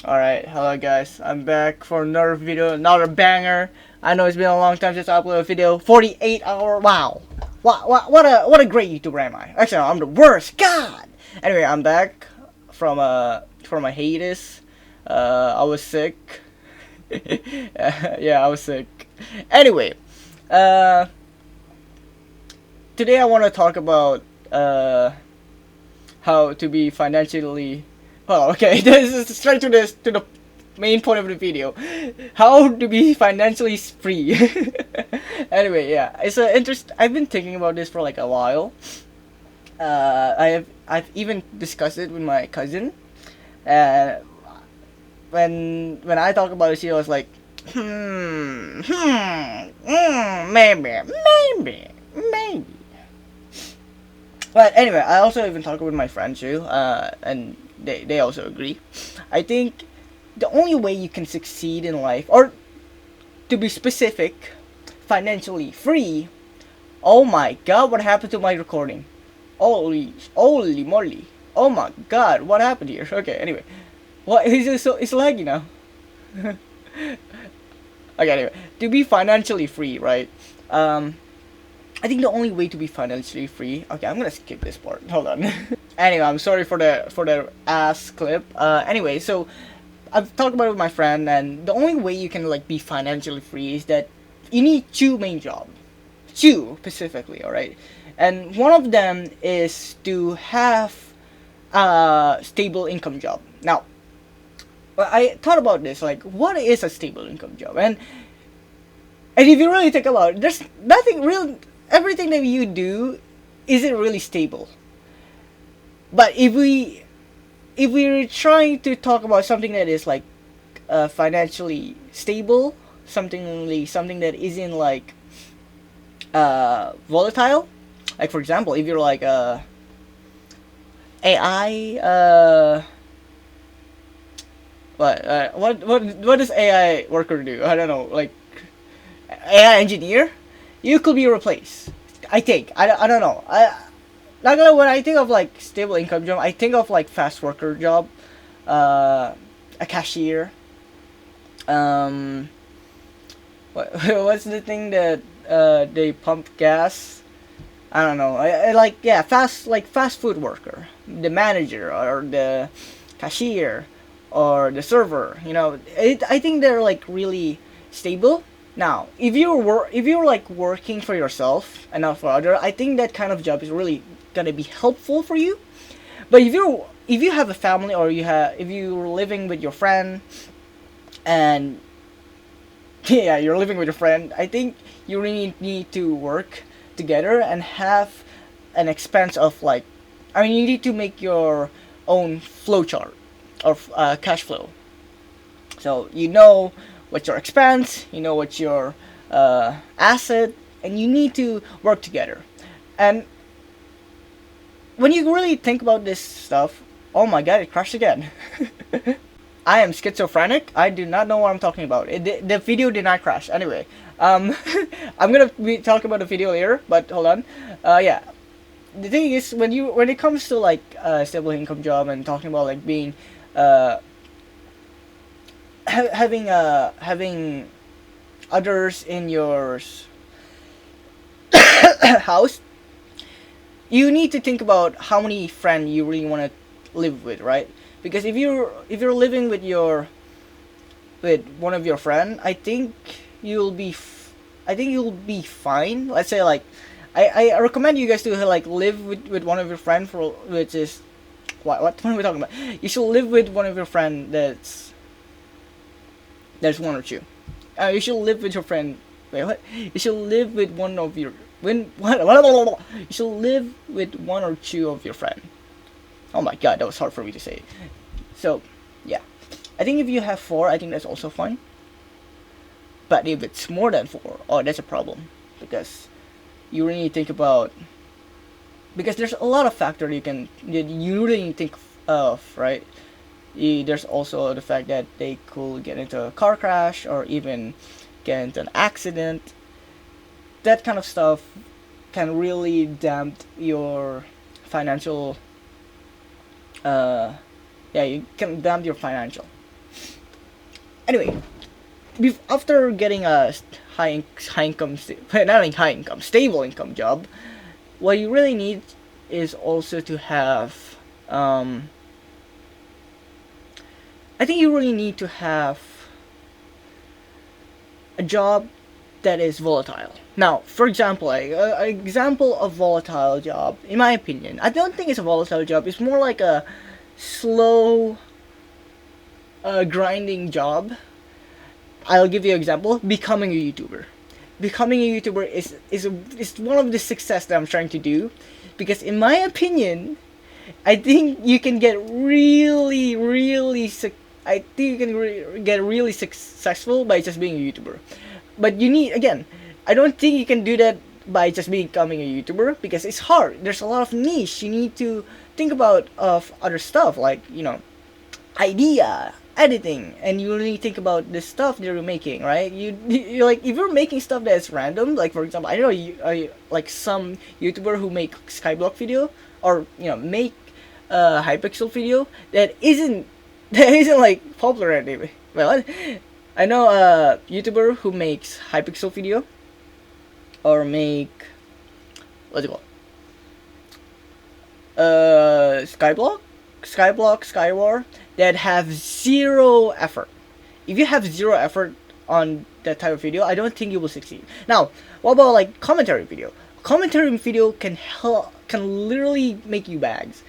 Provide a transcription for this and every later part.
Alright, hello guys. I'm back for another video, another banger. I know it's been a long time since I uploaded a video. 48 hour, wow. What a great YouTuber am I. Actually, I'm the worst, God! Anyway, I'm back from a hiatus. I was sick. Yeah, I was sick. Anyway, uh, today I want to talk about, how to be financially well, okay. This is straight to the main point of the video. How to be financially free. Anyway, yeah, it's a interest. I've been thinking about this for like a while. I've even discussed it with my cousin. Uh, when I talk about it, she was like, maybe. But anyway, I also even talked with my friends too, and they also agree. I think the only way you can succeed in life, or to be specific, financially free. Oh my god, what happened to my recording? Holy moly! Oh my god, what happened here? Okay, anyway, what is it? So it's laggy now. Okay, anyway, to be financially free, right? I think the only way to be financially free. Okay, I'm gonna skip this part. Hold on. Anyway, I'm sorry for the ass clip. Anyway, so I've talked about it with my friend, and the only way you can like be financially free is that you need two main jobs, two specifically. All right, and one of them is to have a stable income job. Now, I thought about this, like, what is a stable income job? And if you really think about it, there's nothing real. Everything that you do isn't really stable. But if we're trying to talk about something that is like financially stable, something that isn't like volatile, like for example, if you're like AI, what does AI worker do? I don't know, like AI engineer, you could be replaced. I think I don't know. Not gonna when I think of like stable income job, I think of like fast worker job, a cashier. Um, what's the thing that they pump gas? I don't know. I like, yeah, fast food worker, the manager or the cashier or the server. I think they're like really stable. Now, if you're like working for yourself and not for other, I think that kind of job is really gonna be helpful for you. But if you have a family, or if you're living with your friend, and yeah, you're living with your friend, I think you really need to work together and have an expense of like, I mean, you need to make your own flow chart of cash flow. So you know what's your expense, you know what's your asset, and you need to work together. And when you really think about this stuff, oh my god, it crashed again. I am schizophrenic. I do not know what I'm talking about. The video did not crash. Anyway, I'm gonna be talking about the video later, but hold on. Yeah, the thing is, when it comes to like stable income job and talking about like being uh, having others in your house, you need to think about how many friends you really want to live with, right? Because if you're living with one of your friend, I think you'll be fine. Let's say like I recommend you guys to like live with one of your friend for which is what are we talking about? You should live with one of your friend that's one or two. You should live with your friend. Wait, what? You should live with one of your when what? You should live with one or two of your friend. Oh my god, that was hard for me to say. So, yeah, I think if you have four, I think that's also fine. But if it's more than four, oh, that's a problem, because you really need to think about, because there's a lot of factors that you really need to think of, right? There's also the fact that they could get into a car crash or even get into an accident. That kind of stuff can really damp your financial. Yeah, you can damp your financial. Anyway, after getting a high income, not like high income, stable income job, what you really need is also to have, I think you really need to have a job that is volatile. Now, for example, an example of volatile job, in my opinion, I don't think it's a volatile job. It's more like a slow, grinding job. I'll give you an example. Becoming a YouTuber. Becoming a YouTuber is one of the success that I'm trying to do, because in my opinion, I think you can get I think you can get really successful by just being a YouTuber. But you need, again, I don't think you can do that by just becoming a YouTuber, because it's hard. There's a lot of niche. You need to think about of other stuff, like, idea, editing, and you really think about the stuff that you're making, right? You like, if you're making stuff that's random, like for example, I don't know, like some YouTuber who make Skyblock video, or make a Hypixel video that isn't that isn't like popular anyway. Well, I know a YouTuber who makes Hypixel video, or make, what's it called? Skyblock, Skywar, that have zero effort. If you have zero effort on that type of video, I don't think you will succeed. Now, what about like commentary video? Commentary video can literally make you bags.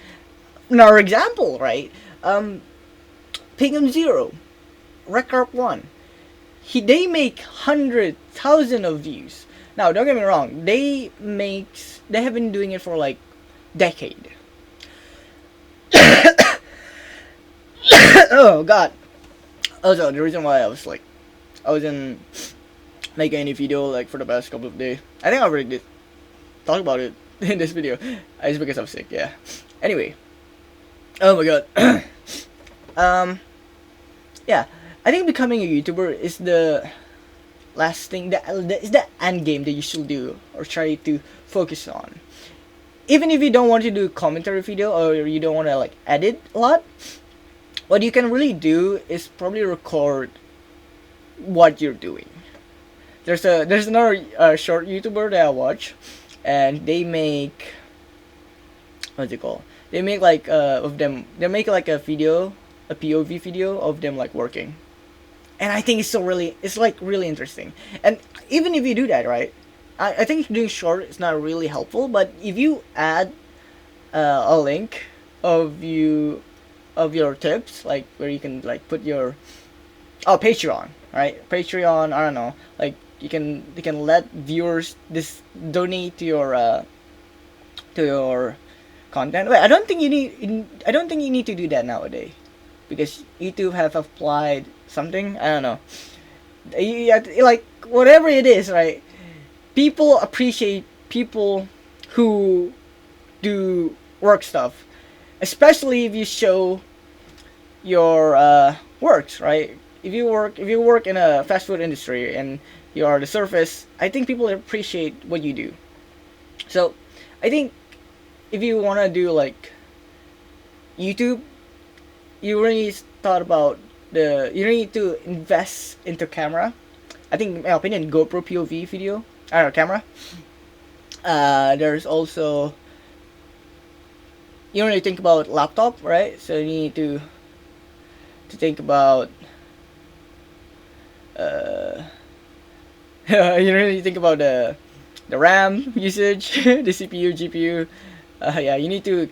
In our example, right? Pingam Zero, Recorp One. They make 100,000 of views. Now, don't get me wrong. They have been doing it for like decade. Oh God. Also, the reason why I wasn't making any video like for the past couple of days, I think I already did talk about it in this video. It's because I'm sick. Yeah. Anyway. Oh my God. Yeah. I think becoming a YouTuber is the last thing, that is the end game that you should do or try to focus on. Even if you don't want to do commentary video, or you don't want to like edit a lot, what you can really do is probably record what you're doing. There's another short YouTuber that I watch, and they make, what's it called? They make like they make like a video, a POV video of them like working, and I think it's like really interesting. And even if you do that, right, I think doing short is not really helpful. But if you add a link of your tips, like where you can like put your Patreon, right? Patreon, I don't know, like you can let viewers donate to your content. Wait, I don't think you need to do that nowadays, because YouTube have applied something. I don't know. Like whatever it is, right? People appreciate people who do work stuff, especially if you show your works, right? If you work in a fast food industry and you are the surface, I think people appreciate what you do. So, I think if you want to do like YouTube, you really thought about you need to invest into camera. I think, in my opinion, GoPro POV video, I don't know, camera. There's also, you don't really think about laptop, right? So you need to think about you don't really think about the RAM usage, the CPU, GPU. Yeah, you need to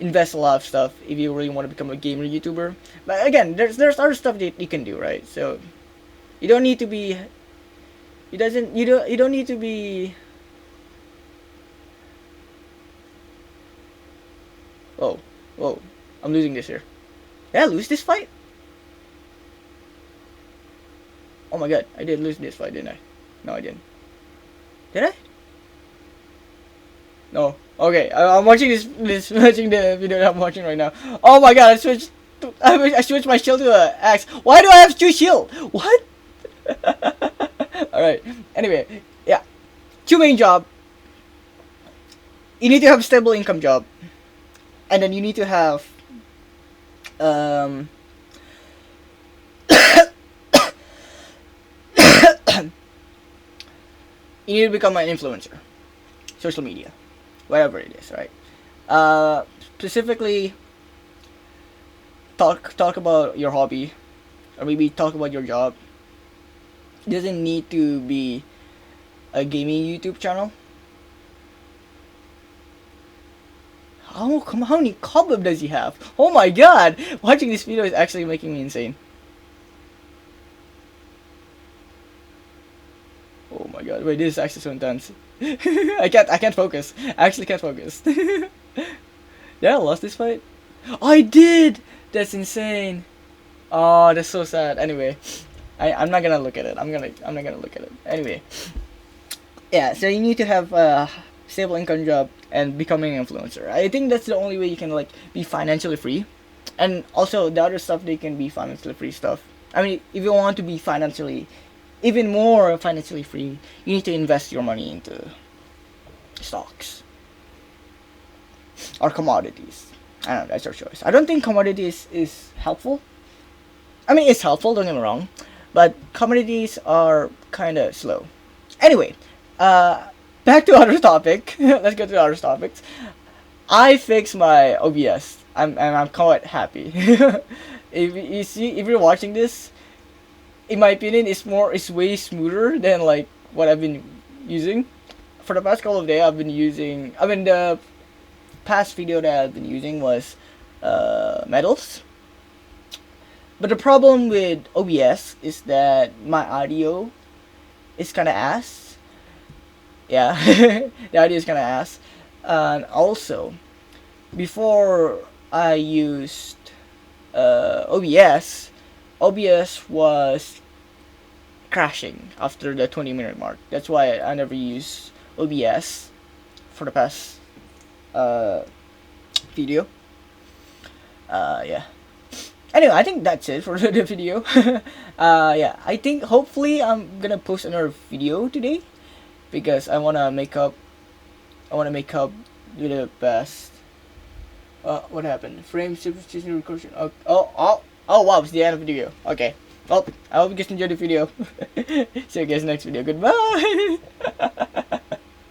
invest a lot of stuff if you really want to become a gamer YouTuber. But again, there's other stuff that you can do, right? So you don't need to be. You don't need to be. Whoa! I'm losing this here. Did I lose this fight? Oh my God! I did lose this fight, didn't I? No, I didn't. Did I? No. Okay, I'm watching watching the video that I'm watching right now. Oh my God! I switched my shield to a axe. Why do I have 2 shield? What? Alright. Anyway, yeah. 2 main job. You need to have a stable income job, and then you need to have You need to become an influencer, social media, whatever it is, right? Specifically, talk about your hobby, or maybe talk about your job. It doesn't need to be a gaming YouTube channel. How many cobweb does he have? Oh my god! Watching this video is actually making me insane. Oh my god! Wait, this is actually so intense. I can't focus. I actually can't focus. Did I lost this fight? I did. That's insane. Oh, that's so sad. Anyway, I'm not gonna look at it. I'm not gonna look at it. Anyway, yeah. So you need to have a stable income job and becoming an influencer. I think that's the only way you can like be financially free, and also the other stuff they can be financially free stuff. I mean, if you want to be financially, even more financially free, you need to invest your money into stocks or commodities. I don't know, that's your choice. I don't think commodities is helpful. I mean, it's helpful, don't get me wrong, but commodities are kind of slow. Anyway, uh, back to other topic. Let's go to other topics. I fixed my OBS. I'm quite happy. If you see, if you're watching this, in my opinion, it's way smoother than like what I've been using. For the past couple of days, I've been using. I mean, the past video that I've been using was metals. But the problem with OBS is that my audio is kind of ass. Yeah, the audio is kind of ass. And also, before I used OBS was crashing after the 20-minute mark. That's why I never use OBS for the past uh, video. Yeah. Anyway, I think that's it for the video. Yeah, I think hopefully I'm gonna post another video today because I wanna make up do the best. What happened? Frame substitution recursion. Oh, wow, it's the end of the video. Okay. Well, I hope you guys enjoyed the video. See you guys next video. Goodbye.